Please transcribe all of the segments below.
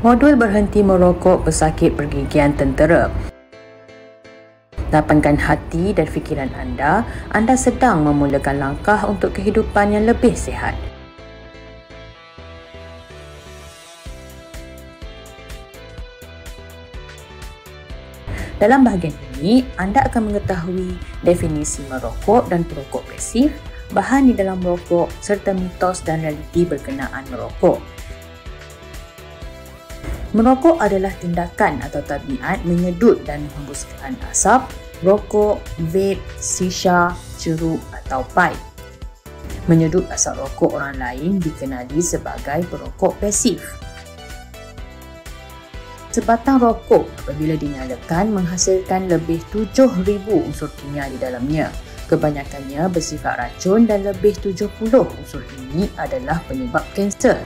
Modul berhenti merokok pesakit pergigian tentera. Lapangkan hati dan fikiran anda sedang memulakan langkah untuk kehidupan yang lebih sihat. Dalam bahagian ini, anda akan mengetahui definisi merokok dan perokok pasif, bahan di dalam merokok serta mitos dan realiti berkenaan merokok. Merokok adalah tindakan atau tabiat menyedut dan menghembuskan asap, rokok, vape, shisha, ceruk atau pipe. Menyedut asap rokok orang lain dikenali sebagai perokok pasif. Sebatang rokok apabila dinyalakan menghasilkan lebih 7,000 unsur kimia di dalamnya. Kebanyakannya bersifat racun dan lebih 70 unsur ini adalah penyebab kanser.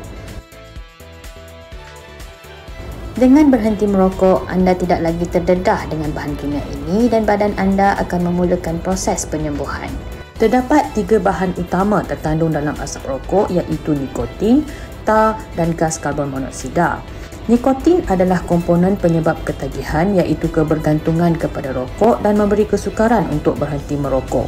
Dengan berhenti merokok, anda tidak lagi terdedah dengan bahan kimia ini dan badan anda akan memulakan proses penyembuhan. Terdapat 3 bahan utama terkandung dalam asap rokok iaitu nikotin, tar dan gas karbon monoksida. Nikotin adalah komponen penyebab ketagihan iaitu kebergantungan kepada rokok dan memberi kesukaran untuk berhenti merokok.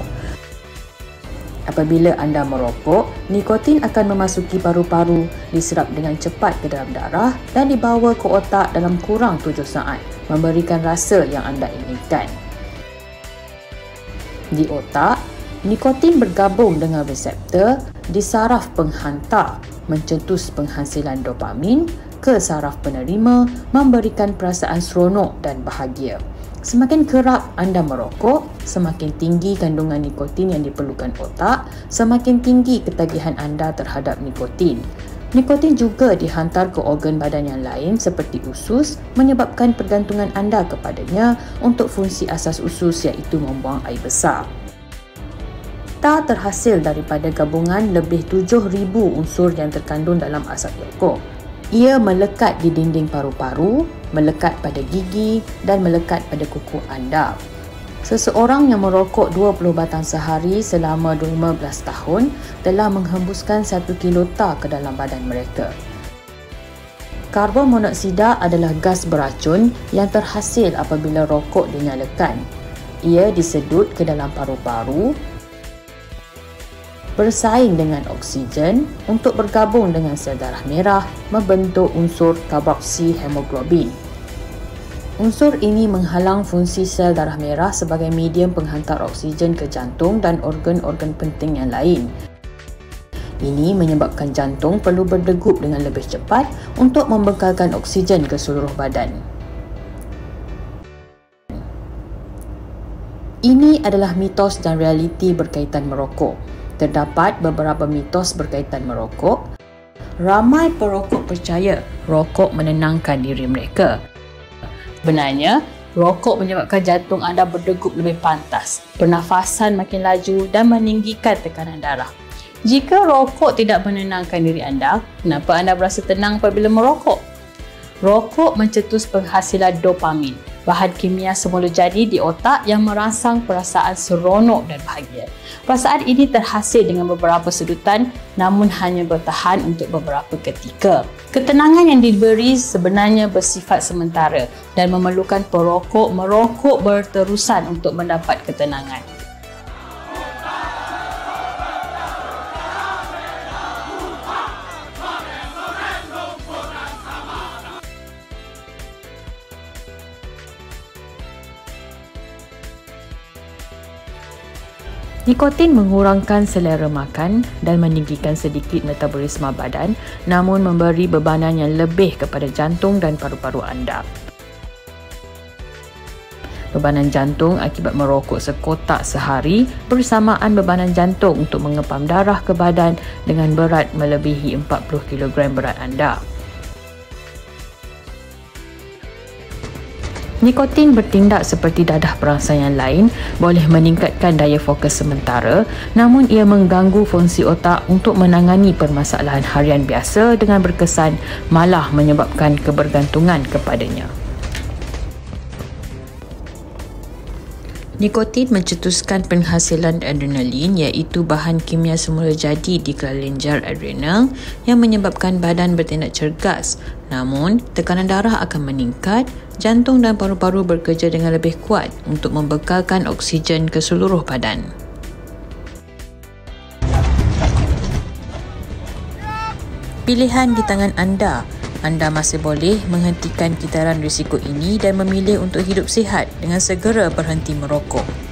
Apabila anda merokok, nikotin akan memasuki paru-paru, diserap dengan cepat ke dalam darah dan dibawa ke otak dalam kurang 7 saat, memberikan rasa yang anda inginkan. Di otak, nikotin bergabung dengan reseptor di saraf penghantar, mencetus penghasilan dopamin ke saraf penerima, memberikan perasaan seronok dan bahagia. Semakin kerap anda merokok, semakin tinggi kandungan nikotin yang diperlukan otak, semakin tinggi ketagihan anda terhadap nikotin. Nikotin juga dihantar ke organ badan yang lain seperti usus, menyebabkan pergantungan anda kepadanya untuk fungsi asas usus iaitu membuang air besar. Tar terhasil daripada gabungan lebih 7,000 unsur yang terkandung dalam asap rokok. Ia melekat di dinding paru-paru, melekat pada gigi dan melekat pada kuku anda. Seseorang yang merokok 20 batang sehari selama 15 tahun telah menghembuskan 1 kilo tar ke dalam badan mereka. Karbon monoksida adalah gas beracun yang terhasil apabila rokok dinyalakan. Ia disedut ke dalam paru-paru, bersaing dengan oksigen untuk bergabung dengan sel darah merah membentuk unsur karboksihemoglobin. Unsur ini menghalang fungsi sel darah merah sebagai medium penghantar oksigen ke jantung dan organ-organ penting yang lain. Ini menyebabkan jantung perlu berdegup dengan lebih cepat untuk membekalkan oksigen ke seluruh badan. Ini adalah mitos dan realiti berkaitan merokok. Terdapat beberapa mitos berkaitan merokok. Ramai perokok percaya rokok menenangkan diri mereka. Sebenarnya, rokok menyebabkan jantung anda berdegup lebih pantas, pernafasan makin laju dan meninggikan tekanan darah. Jika rokok tidak menenangkan diri anda, kenapa anda berasa tenang apabila merokok? Rokok mencetus penghasilan dopamin, bahan kimia semula jadi di otak yang merangsang perasaan seronok dan bahagia. Perasaan ini terhasil dengan beberapa sedutan namun hanya bertahan untuk beberapa ketika. Ketenangan yang diberi sebenarnya bersifat sementara dan memerlukan perokok merokok berterusan untuk mendapat ketenangan. Nikotin mengurangkan selera makan dan meninggikan sedikit metabolisme badan, namun memberi bebanan yang lebih kepada jantung dan paru-paru anda. Bebanan jantung akibat merokok sekotak sehari bersamaan bebanan jantung untuk mengepam darah ke badan dengan berat melebihi 40 kg berat anda. Nikotin bertindak seperti dadah perangsang yang lain, boleh meningkatkan daya fokus sementara, namun ia mengganggu fungsi otak untuk menangani permasalahan harian biasa dengan berkesan malah menyebabkan kebergantungan kepadanya. Nikotin mencetuskan penghasilan adrenalin, iaitu bahan kimia semula jadi di kelenjar adrenal yang menyebabkan badan bertindak cergas. Namun, tekanan darah akan meningkat, jantung dan paru-paru bekerja dengan lebih kuat untuk membekalkan oksigen ke seluruh badan. Pilihan di tangan anda. Anda masih boleh menghentikan kitaran risiko ini dan memilih untuk hidup sihat dengan segera berhenti merokok.